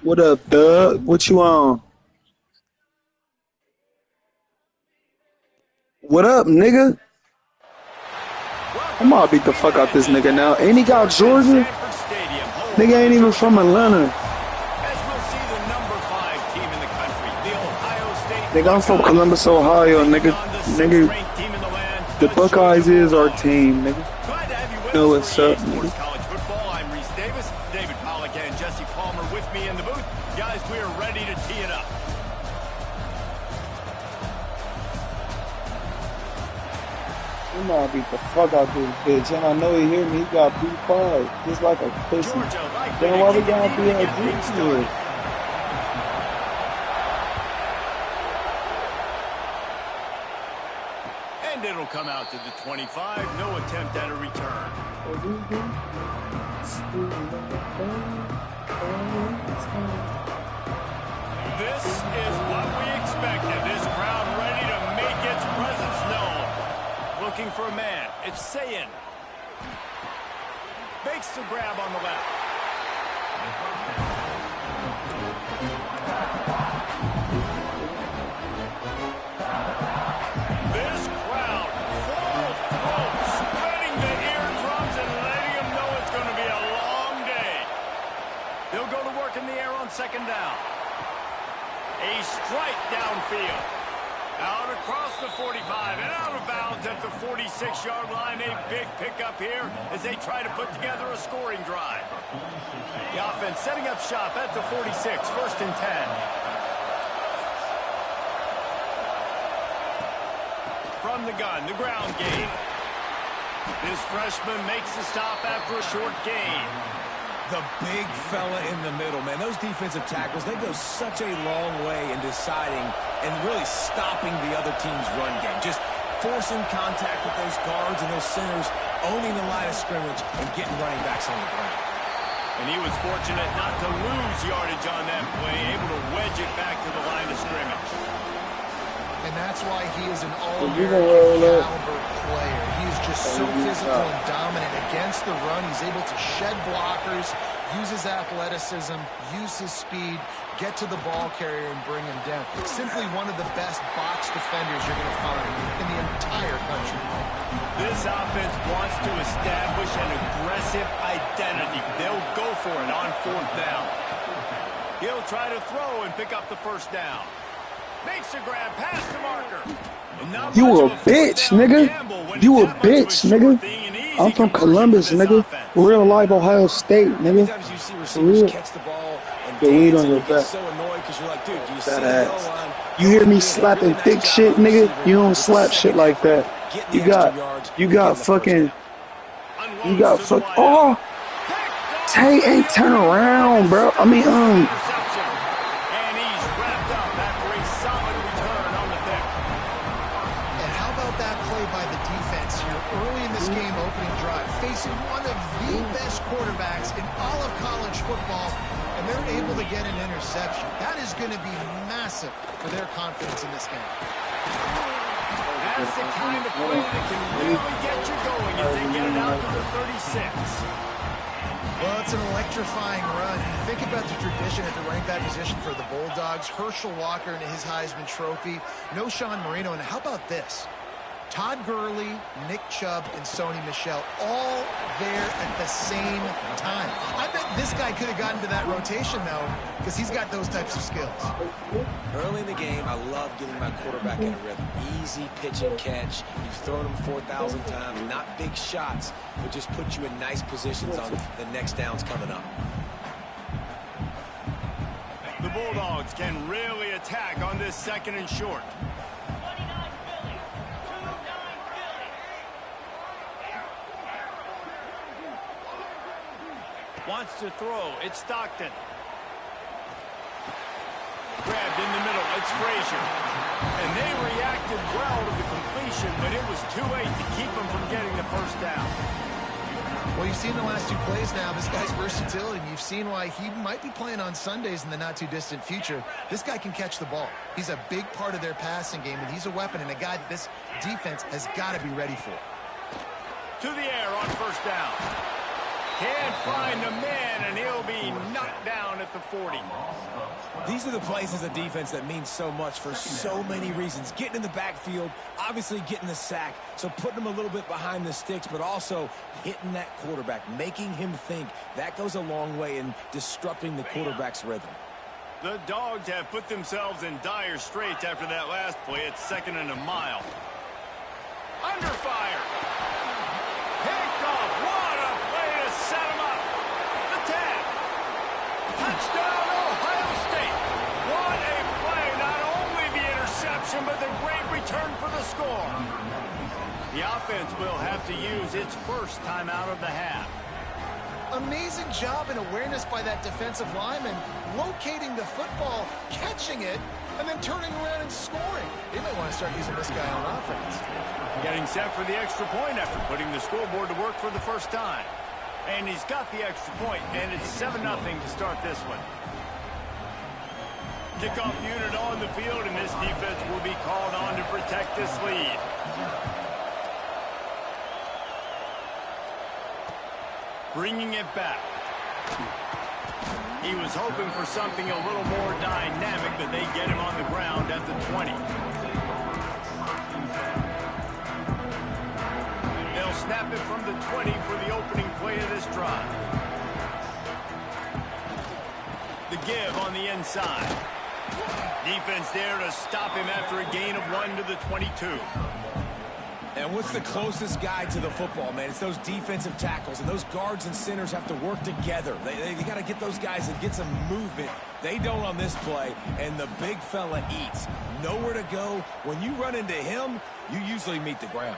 What up, Doug? What you on? What up, nigga? I'm gonna beat the fuck out this nigga now. Ain't he got Georgia? Nigga ain't even from Atlanta. Nigga, I'm from Columbus, Ohio, nigga. Nigga, the Buckeyes is our team, nigga. Know what's up, nigga. I'm gonna beat the fuck out this bitch, and I know he hear me. He got B5, just like a pussy. Then why we gotta be a G here? And it'll come out to the 25. No attempt at a return. This is what we expected. This crowd ready to make its presence known. Looking for a man. It's Ncca. Makes the grab on the left. This crowd full throat, spreading the eardrums and letting them know it's going to be a long day. They'll go to work in the air on second down. A strike downfield. Out across the 45 and out of bounds at the 46-yard line. A big pickup here as they try to put together a scoring drive. The offense setting up shop at the 46, first and 10. From the gun, the ground game. This freshman makes the stop after a short gain. The big fella in the middle, man. Those defensive tackles, they go such a long way in deciding and really stopping the other team's run game. Just forcing contact with those guards and those centers, owning the line of scrimmage and getting running backs on the ground. And he was fortunate not to lose yardage on that play, able to wedge it back to the line of scrimmage. And that's why he is an all-American caliber player. He is just so physical and dominant against the run. He's able to shed blockers, use his athleticism, use his speed, get to the ball carrier and bring him down. Simply one of the best box defenders you're going to find in the entire country. This offense wants to establish an aggressive identity. They'll go for it on fourth down. He'll try to throw and pick up the first down. Makes a grab past the marker. You a bitch, nigga. You a bitch, nigga. I'm from Columbus, nigga. Real life Ohio State, nigga. For real. The weed on your back. That ass. You hear me slapping thick shit, nigga? You don't slap shit like that. You got fucking. Oh! Tay ain't turn around, bro. I mean, get an interception. That is going to be massive for their confidence in this game. That's the kind of play that can really get you going if they get it out to the 36. Well, it's an electrifying run. Think about the tradition at the running back position for the Bulldogs. Herschel Walker and his Heisman Trophy. No Sean Marino. And how about this? Todd Gurley, Nick Chubb, and Sony Michel all there at the same time. I bet this guy could have gotten to that rotation, though, because he's got those types of skills. Early in the game, I love getting my quarterback in a rhythm. Easy pitch and catch. You've thrown him 4,000 times. Not big shots, but just put you in nice positions on the next downs coming up. The Bulldogs can really attack on this second and short. Wants to throw. It's Stockton. Grabbed in the middle. It's Frazier. And they reacted well to the completion, but it was too late to keep them from getting the first down. Well, you've seen the last two plays now. This guy's versatility. You've seen why he might be playing on Sundays in the not-too-distant future. This guy can catch the ball. He's a big part of their passing game, and he's a weapon and a guy that this defense has got to be ready for. To the air on first down. Can't find the man, and he'll be knocked down at the 40. These are the plays as a defense that mean so much for so many reasons. Getting in the backfield, obviously getting the sack, so putting him a little bit behind the sticks, but also hitting that quarterback, making him think. That goes a long way in disrupting the quarterback's rhythm. The Dogs have put themselves in dire straits after that last play. It's 2nd and a mile. Under fire. Picked off. What a play to set him up. The tag. Touchdown, Ohio State. What a play. Not only the interception, but the great return for the score. The offense will have to use its first timeout of the half. Amazing job in awareness by that defensive lineman, locating the football, catching it, and then turning around and scoring. They might want to start using this guy on offense. Getting set for the extra point after putting the scoreboard to work for the first time. And he's got the extra point, and it's 7-0 to start this one. Kickoff unit on the field, and this defense will be called on to protect this lead. Bringing it back. He was hoping for something a little more dynamic, but they get him on the ground at the 20. They'll snap it from the 20 for the opening play of this drive. The give on the inside. Defense there to stop him after a gain of 1 to the 22. And what's the closest guy to the football, man? It's those defensive tackles, and those guards and centers have to work together. They got to get those guys and get some movement. They don't on this play, and the big fella eats. Nowhere to go. When you run into him, you usually meet the ground.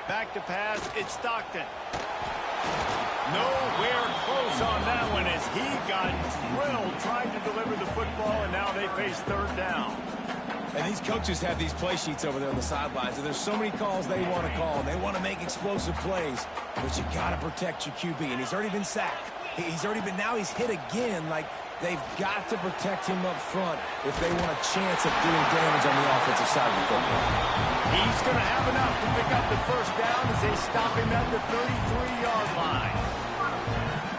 Back to pass, it's Stockton. Nowhere close on that one as he got drilled trying to deliver the football, and now they face 3rd down. And these coaches have these play sheets over there on the sidelines, and there's so many calls they want to call. They want to make explosive plays, but you got to protect your QB, and he's already been sacked. Now he's hit again. Like, they've got to protect him up front if they want a chance of doing damage on the offensive side of the football. He's going to have enough to pick up the 1st down as they stop him at the 33-yard line.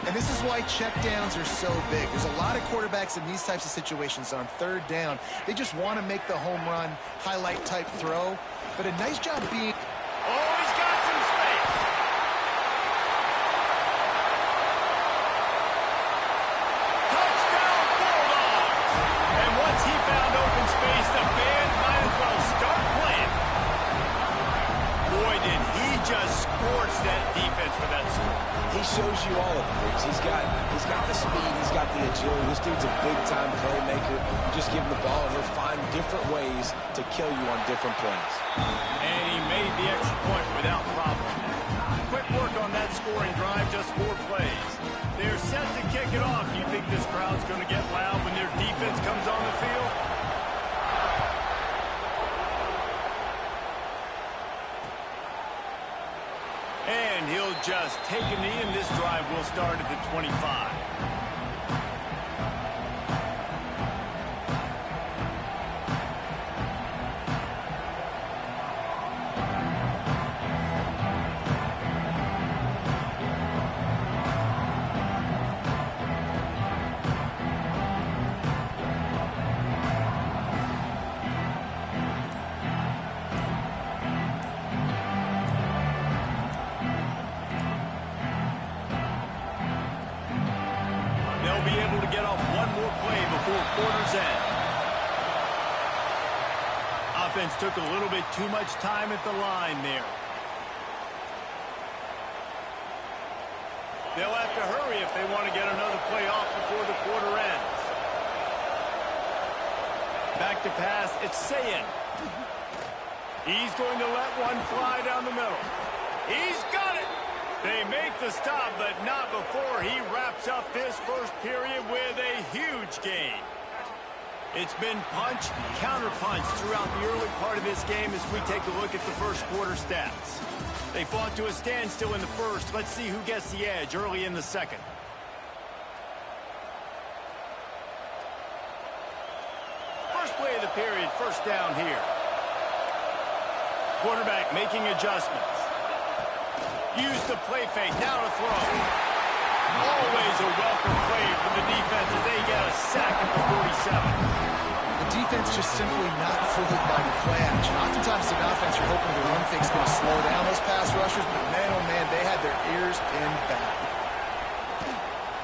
And this is why checkdowns are so big. There's a lot of quarterbacks in these types of situations on 3rd down. They just want to make the home run, highlight type throw. But a nice job being... Oh, he's got some space. Touchdown, Bulldogs. And once he found open space, the band might as well start playing. Boy, did he just scorch that defense for that score. He shows you all of it. He's got the speed. He's got the agility. This dude's a big-time playmaker. You just give him the ball, and he'll find different ways to kill you on different plays. And he made the extra point without problem. Quick work on that scoring drive, just 4 plays. They're set to kick it off. Do you think this crowd's going to get loud when their defense comes on the field? And he'll just take a knee, and this drive will start at the 25. Be able to get off one more play before quarter's end. Offense took a little bit too much time at the line there. They'll have to hurry if they want to get another play off before the quarter ends. Back to pass, it's Ncca. He's going to let one fly down the middle. He's got it. They make the stop, but not before he wraps up this first period with a huge gain. It's been punch, counter-punch throughout the early part of this game as we take a look at the first quarter stats. They fought to a standstill in the first. Let's see who gets the edge early in the second. First play of the period, 1st down here. Quarterback making adjustments. Use the play fake. Now to throw. Always a welcome play for the defense as they get a sack at the 47. The defense just simply not fooled by the play action. Oftentimes as an offense, you're hoping the run fake's going to slow down those pass rushers, but man, oh man, they had their ears pinned back.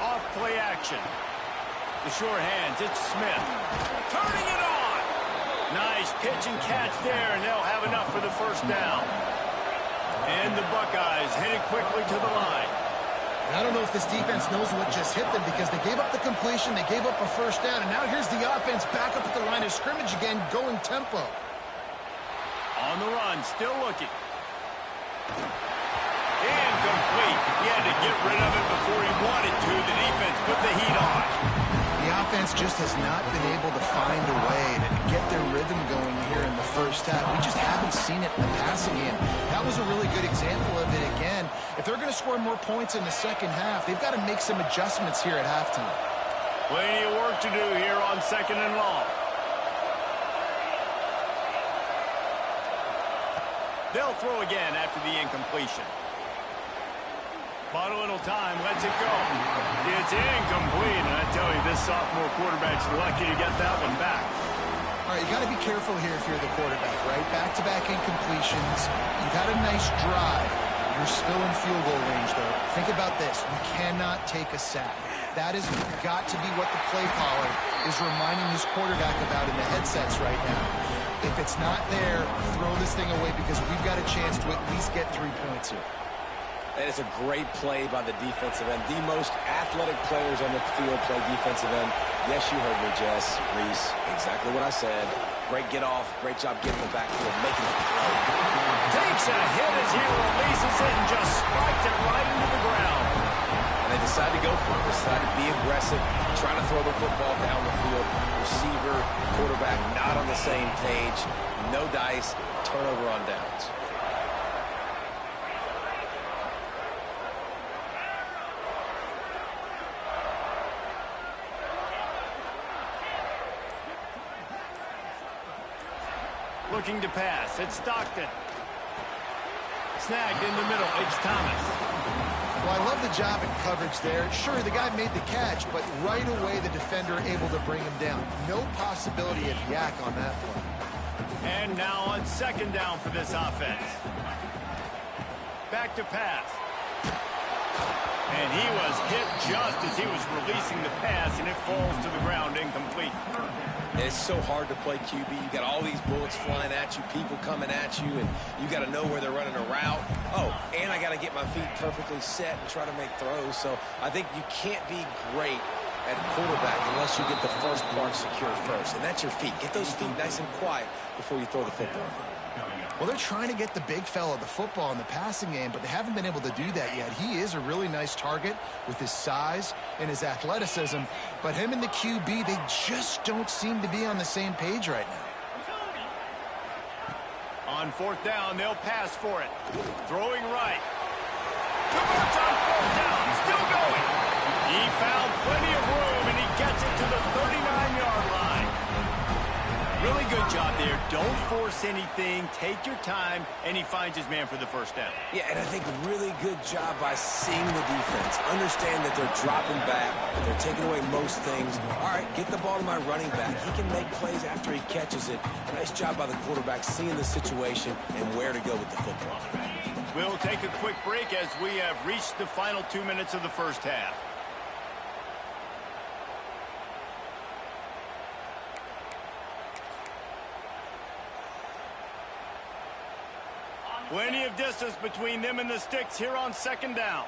Off play action. The short hands, it's Smith. Turning it on. Nice pitch and catch there, and they'll have enough for the first down. And the Buckeyes headed quickly to the line. I don't know if this defense knows what just hit them because they gave up the completion, they gave up a first down, and now here's the offense back up at the line of scrimmage again, going tempo. On the run, still looking. Incomplete. He had to get rid of it before he wanted to. The defense put the heat on. The offense just has not been able to find a way to get their rhythm going here in the first half. We just haven't seen it in the passing game. That was a really good example of it again. If they're going to score more points in the second half, they've got to make some adjustments here at halftime. Plenty of work to do here on 2nd and long. They'll throw again after the incompletion. Bought a little time, lets it go. It's incomplete, and I tell you, this sophomore quarterback's lucky to get that one back. All right, you got to be careful here if you're the quarterback, right? Back-to-back incompletions. You've had a nice drive. You're still in field goal range, though. Think about this. You cannot take a sack. That has got to be what the play caller is reminding his quarterback about in the headsets right now. If it's not there, throw this thing away because we've got a chance to at least get 3 points here. That is a great play by the defensive end. The most athletic players on the field play defensive end. Yes, you heard me, Jess, Reese. Exactly what I said. Great get off. Great job getting the backfield, making a play. Takes a hit as he releases it and just spiked it right into the ground. And they decide to go for it. Decide to be aggressive, trying to throw the football down the field. Receiver, quarterback, not on the same page. No dice. Turnover on downs. Looking to pass. It's Stockton. Snagged in the middle. It's Thomas. Well, I love the job in coverage there. Sure, the guy made the catch, but right away the defender able to bring him down. No possibility of yak on that play. And now on 2nd down for this offense. Back to pass. And he was hit just as he was releasing the pass, and it falls to the ground incomplete. It's so hard to play QB. You got all these bullets flying at you, people coming at you, and you got to know where they're running a route. Oh, and I got to get my feet perfectly set and try to make throws. So I think you can't be great at quarterback unless you get the first part secure first, and that's your feet. Get those feet nice and quiet before you throw the football. Well, they're trying to get the big fella the football in the passing game, but they haven't been able to do that yet. He is a really nice target with his size and his athleticism, but him and the QB, they just don't seem to be on the same page right now. On 4th down, they'll pass for it. Throwing right. Converts on 4th down, still going. He found plenty of room, and he gets it to the 39-yard line. Really good job there. Don't force anything. Take your time, and he finds his man for the first down. Yeah, and I think really good job by seeing the defense. Understand that they're dropping back. They're taking away most things. All right, get the ball to my running back. He can make plays after he catches it. Nice job by the quarterback seeing the situation and where to go with the football. We'll take a quick break as we have reached the final 2 minutes of the first half. Plenty of distance between them and the sticks here on 2nd down.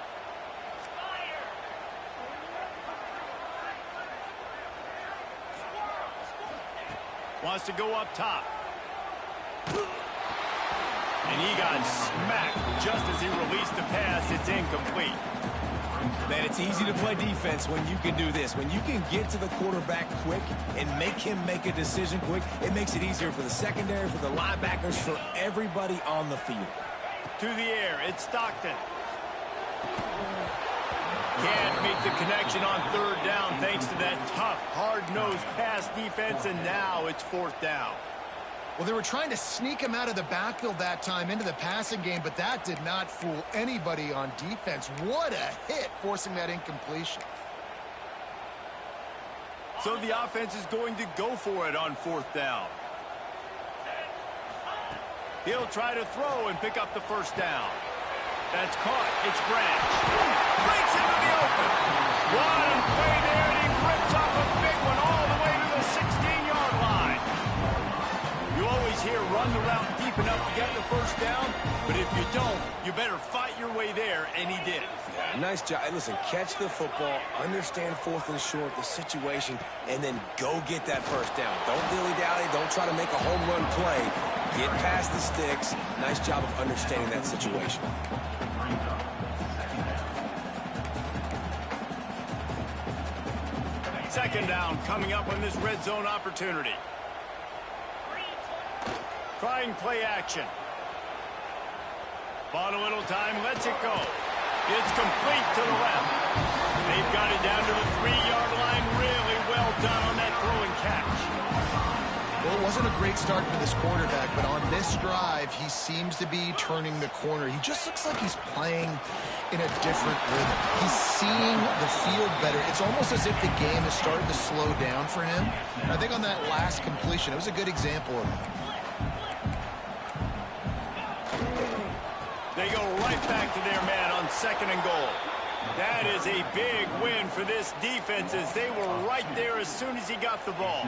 Wants to go up top. And he got smacked just as he released the pass. It's incomplete. Man, it's easy to play defense when you can do this. When you can get to the quarterback quick and make him make a decision quick, it makes it easier for the secondary, for the linebackers, for everybody on the field. To the air, it's Stockton. Can't make the connection on 3rd down thanks to that tough, hard-nosed pass defense, and now it's 4th down. Well, they were trying to sneak him out of the backfield that time into the passing game, but that did not fool anybody on defense. What a hit, forcing that incompletion. So the offense is going to go for it on 4th down. He'll try to throw and pick up the first down. That's caught. It's Branch. Breaks into the open. One play there, and he rips off a big one all the way to the 16-yard line. You always hear run the route deep enough to get the first down, but if you don't, you better fight your way there, and he did. Yeah, nice job. Listen, catch the football, understand 4th and short, the situation, and then go get that first down. Don't dilly-dally. Don't try to make a home run play. Get past the sticks. Nice job of understanding that situation. 2nd down coming up on this red zone opportunity. Trying play action. Bought a little time, lets it go. It's complete to the left. They've got it down to the 3-yard line. Really well done on that throw and catch. Well, it wasn't a great start for this quarterback, but on this drive, he seems to be turning the corner. He just looks like he's playing in a different rhythm. He's seeing the field better. It's almost as if the game is starting to slow down for him. And I think on that last completion, it was a good example of it. They go right back to their man on 2nd and goal. That is a big win for this defense as they were right there as soon as he got the ball.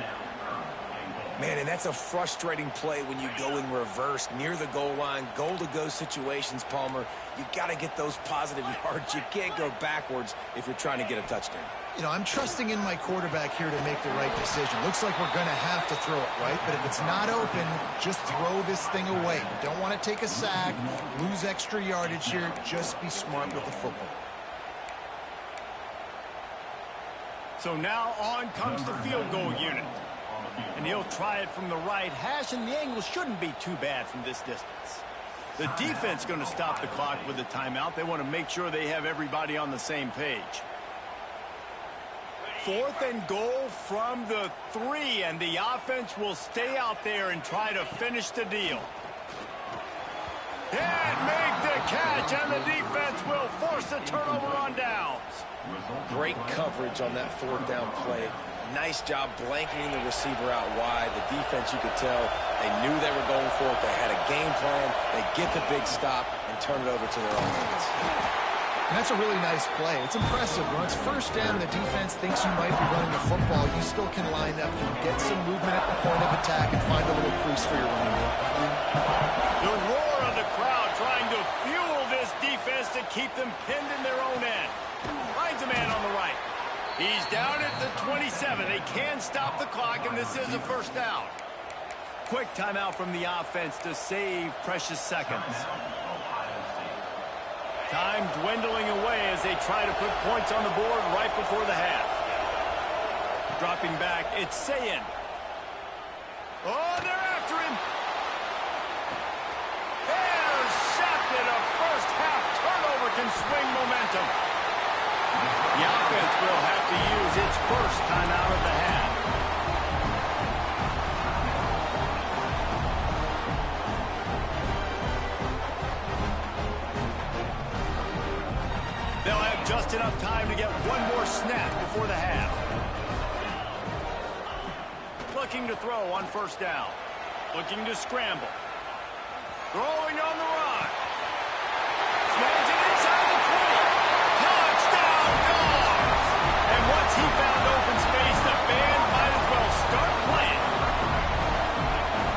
Man, and that's a frustrating play when you go in reverse near the goal line, goal-to-go situations, Palmer. You got to get those positive yards. You can't go backwards if you're trying to get a touchdown. You know, I'm trusting in my quarterback here to make the right decision. Looks like we're going to have to throw it, right? But if it's not open, just throw this thing away. You don't want to take a sack, lose extra yardage here. Just be smart with the football. So now on comes the field goal unit. And he'll try it from the right hash, and the angle shouldn't be too bad from this distance. The defense going to stop the clock with a timeout. They want to make sure they have everybody on the same page. 4th and goal from the 3, and the offense will stay out there and try to finish the deal. Can't make the catch, and the defense will force the turnover on downs. Great coverage on that 4th down play. Nice job blanketing the receiver out wide. The defense, you could tell, they knew they were going for it. They had a game plan. They get the big stop and turn it over to their offense. And that's a really nice play. It's impressive. When it's 1st down, the defense thinks you might be running the football. You still can line up and get some movement at the point of attack and find a little crease for your running back. The roar of the crowd trying to fuel this defense to keep them pinned in their own end. Finds a man on the right. He's down at the 27. They can stop the clock, and this is a 1st down. Quick timeout from the offense to save precious seconds. Time dwindling away as they try to put points on the board right before the half. Dropping back, it's Ncca. Oh, they're after him. Intercepted. A first-half turnover can swing momentum. The offense will have to use its first timeout of the half. They'll have just enough time to get one more snap before the half. Looking to throw on 1st down. Looking to scramble. Throwing on the run. Snags it inside the 20. Touchdown, Dogs! And once he found open space, the band might as well start playing.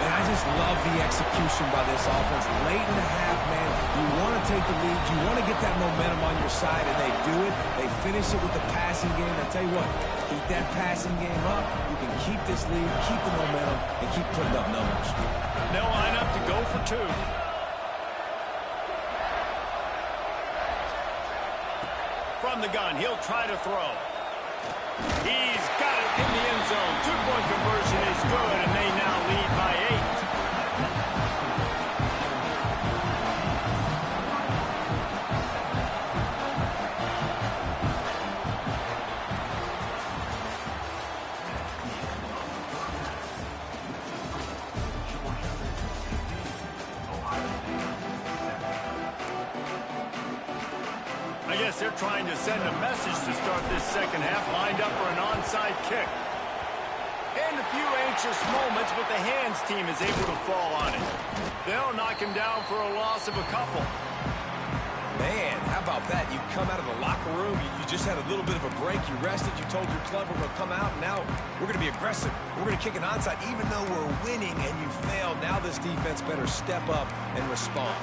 And I just love the execution by this offense. Late in the half, man, you want to take the lead. You want to get that momentum on your side, and they do it. They finish it with the passing game. I tell you what, keep that passing game up. You can keep this lead, keep the momentum, and keep putting up numbers. They'll line up to go for 2. From the gun, he'll try to throw. He's got it in the end zone. 2-point conversion is good, and they now lead by 8. trying to send a message to start this second half, lined up for an onside kick. And a few anxious moments, but the hands team is able to fall on it. They'll knock him down for a loss of a couple. Man, how about that? You come out of the locker room, you just had a little bit of a break, you rested, you told your club we're going to come out, and now we're going to be aggressive. We're going to kick an onside, even though we're winning and you failed. Now this defense better step up and respond.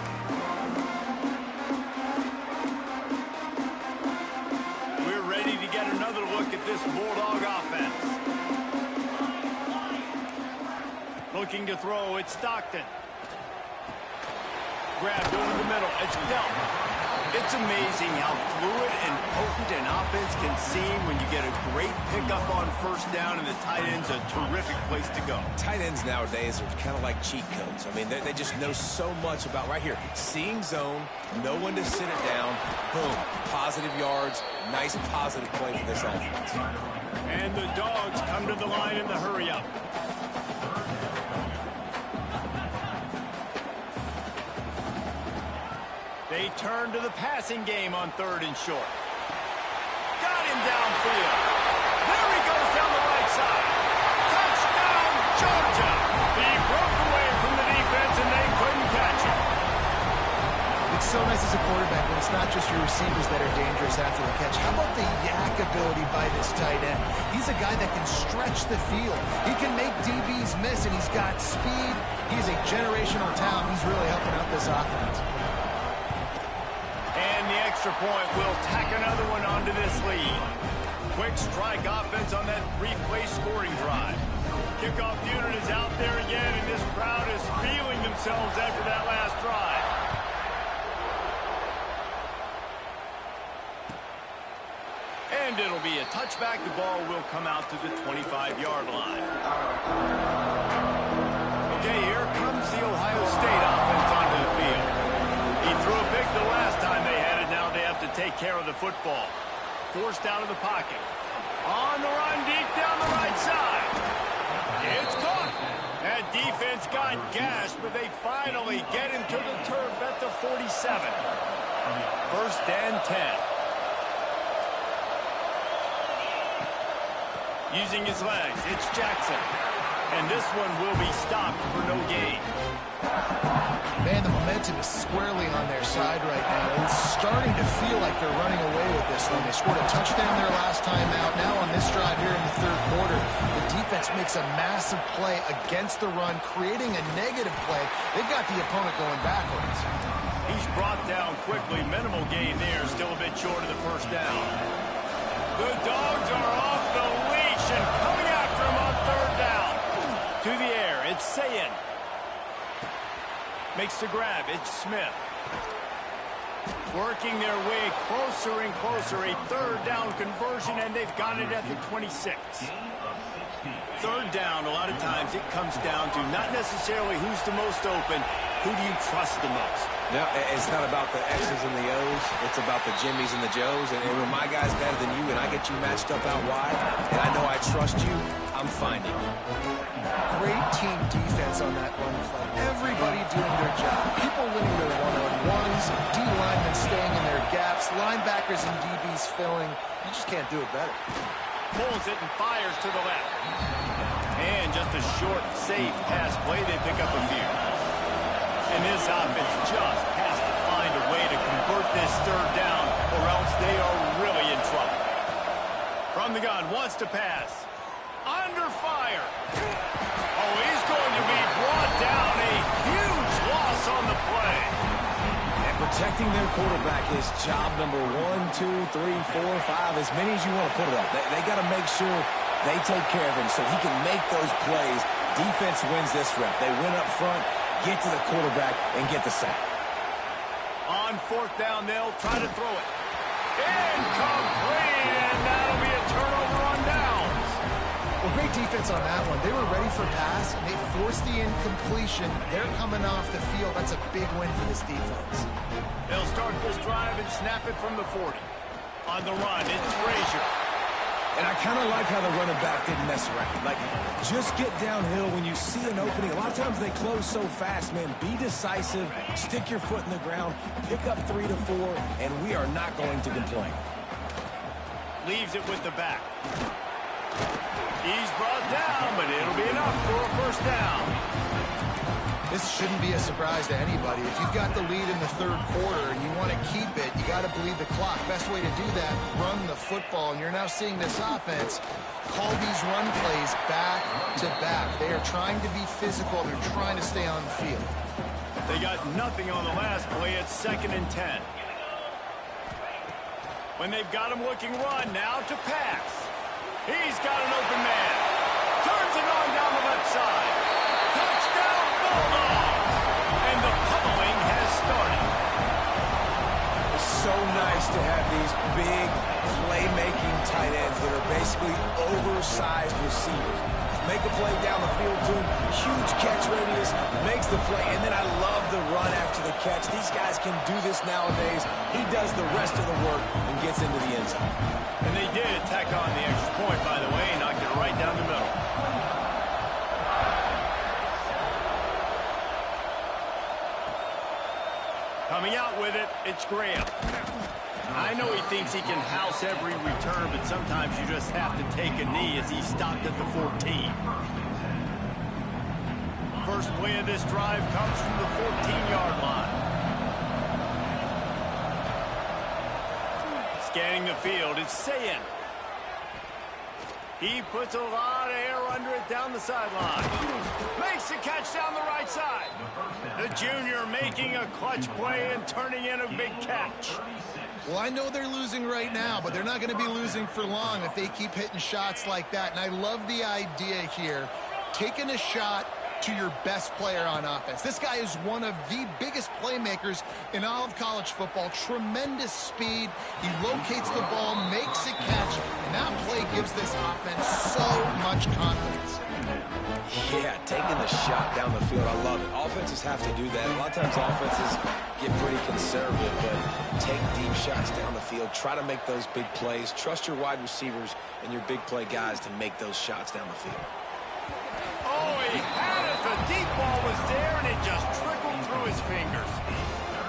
We're ready to get another look at this Bulldog offense. Looking to throw, it's Stockton. Grabbed over the middle, it's Delp. It's amazing how fluid and potent an offense can seem when you get a great pickup on first down, and the tight end's a terrific place to go. Tight ends nowadays are kind of like cheat codes. I mean, they just know so much about right here. Seeing zone, know when to sit it down, boom, positive yards, nice positive play for this offense. And the Dogs come to the line in the hurry-up. They turn to the passing game on 3rd and short. Got him downfield. There he goes down the right side. Touchdown, Georgia. He broke away from the defense, and they couldn't catch him. It's so nice as a quarterback when it's not just your receivers that are dangerous after the catch. How about the yak ability by this tight end? He's a guy that can stretch the field. He can make DBs miss, and he's got speed. He's a generational talent. He's really helping out this offense. And the extra point will tack another one onto this lead. Quick strike offense on that 3-play scoring drive. Kickoff unit is out there again, and this crowd is feeling themselves after that last drive. And it'll be a touchback. The ball will come out to the 25-yard line. Okay, here comes the Ohio State offense onto the field. He threw a pick the last time they had it. Now they have to take care of the football. Forced out of the pocket. On the run, deep down the right side. It's caught. That defense got gashed, but they finally get him to the turf at the 47. 1st and 10. Using his legs, it's Jackson. And this one will be stopped for no gain. Man, the momentum is squarely on their side right now. It's starting to feel like they're running away with this one. They scored a touchdown their last time out. Now on this drive here in the 3rd quarter, the defense makes a massive play against the run, creating a negative play. They've got the opponent going backwards. He's brought down quickly. Minimal gain there. Still a bit short of the 1st down. The Dogs are off the leash and coming after him on 3rd down. To the air, it's Ncca. Makes the grab, it's Smith. Working their way closer and closer. A 3rd down conversion, and they've got it at the 26. 3rd down, a lot of times it comes down to not necessarily who's the most open, who do you trust the most? No, it's not about the X's and the O's. It's about the Jimmys and the Joes. And when my guy's better than you and I get you matched up out wide, and I know I trust you, I'm finding you. Great team defense on that run play. Everybody doing their job. People winning their one-on-ones, D-linemen staying in their gaps, linebackers and DBs filling. You just can't do it better. Pulls it and fires to the left. And just a short, safe pass play. They pick up a few. And this offense just has to find a way to convert this 3rd down, or else they are really in trouble. From the gun, wants to pass. Under fire. Oh, he's going to be brought down. A huge loss on the play. And protecting their quarterback is job number 1, 2, 3, 4, 5, as many as you want to put it up. They got to make sure they take care of him so he can make those plays. Defense wins this rep. They win up front, get to the quarterback, and get the sack. On 4th down, they'll try to throw it. Incomplete, and that'll be a turnover on downs. Well, great defense on that one. They were ready for pass, and they forced the incompletion. They're coming off the field. That's a big win for this defense. They'll start this drive and snap it from the 40. On the run, it's Frazier. And I kind of like how the running back didn't mess around. Like, just get downhill when you see an opening. A lot of times they close so fast, man. Be decisive, stick your foot in the ground, pick up 3 to 4, and we are not going to complain. Leaves it with the back. He's brought down, but it'll be enough for a first down. This shouldn't be a surprise to anybody. If you've got the lead in the third quarter and you want to keep it, you got to bleed the clock. Best way to do that, run the football. And you're now seeing this offense call these run plays back to back. They are trying to be physical. They're trying to stay on the field. They got nothing on the last play. It's 2nd and 10. When they've got him looking run, now to pass. He's got an open man. Turns it on down the left side. Touchdown, Bulldogs! And the pummeling has started. It's so nice to have these big playmaking tight ends that are basically oversized receivers. Make a play down the field to him, huge catch radius, makes the play, and then I love the run after the catch. These guys can do this nowadays. He does the rest of the work and gets into the end zone. And they did tack on the extra point, by the way, and knocked it right down the middle. Coming out with it, it's Graham. I know he thinks he can house every return, but sometimes you just have to take a knee as he stopped at the 14. First play of this drive comes from the 14-yard line. Scanning the field, it's Ncca. He puts a lot of air under it down the sideline. Makes the catch down the right side. The junior making a clutch play and turning in a big catch. Well, I know they're losing right now, but they're not going to be losing for long if they keep hitting shots like that. And I love the idea here, taking a shot to your best player on offense. This guy is one of the biggest playmakers in all of college football. Tremendous speed. He locates the ball, makes a catch, and that play gives this offense so much confidence. Yeah, taking the shot down the field, I love it. Offenses have to do that. A lot of times offenses get pretty conservative, but take deep shots down the field. Try to make those big plays. Trust your wide receivers and your big play guys to make those shots down the field. Oh, he had it. The deep ball was there, and it just trickled through his fingers.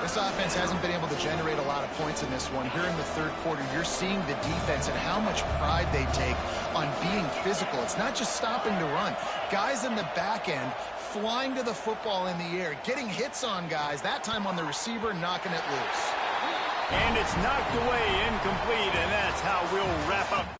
This offense hasn't been able to generate a lot of points in this one. Here in the third quarter, you're seeing the defense and how much pride they take on being physical. It's not just stopping to run. Guys in the back end flying to the football in the air, getting hits on guys, that time on the receiver, knocking it loose. And it's knocked away, incomplete, and that's how we'll wrap up.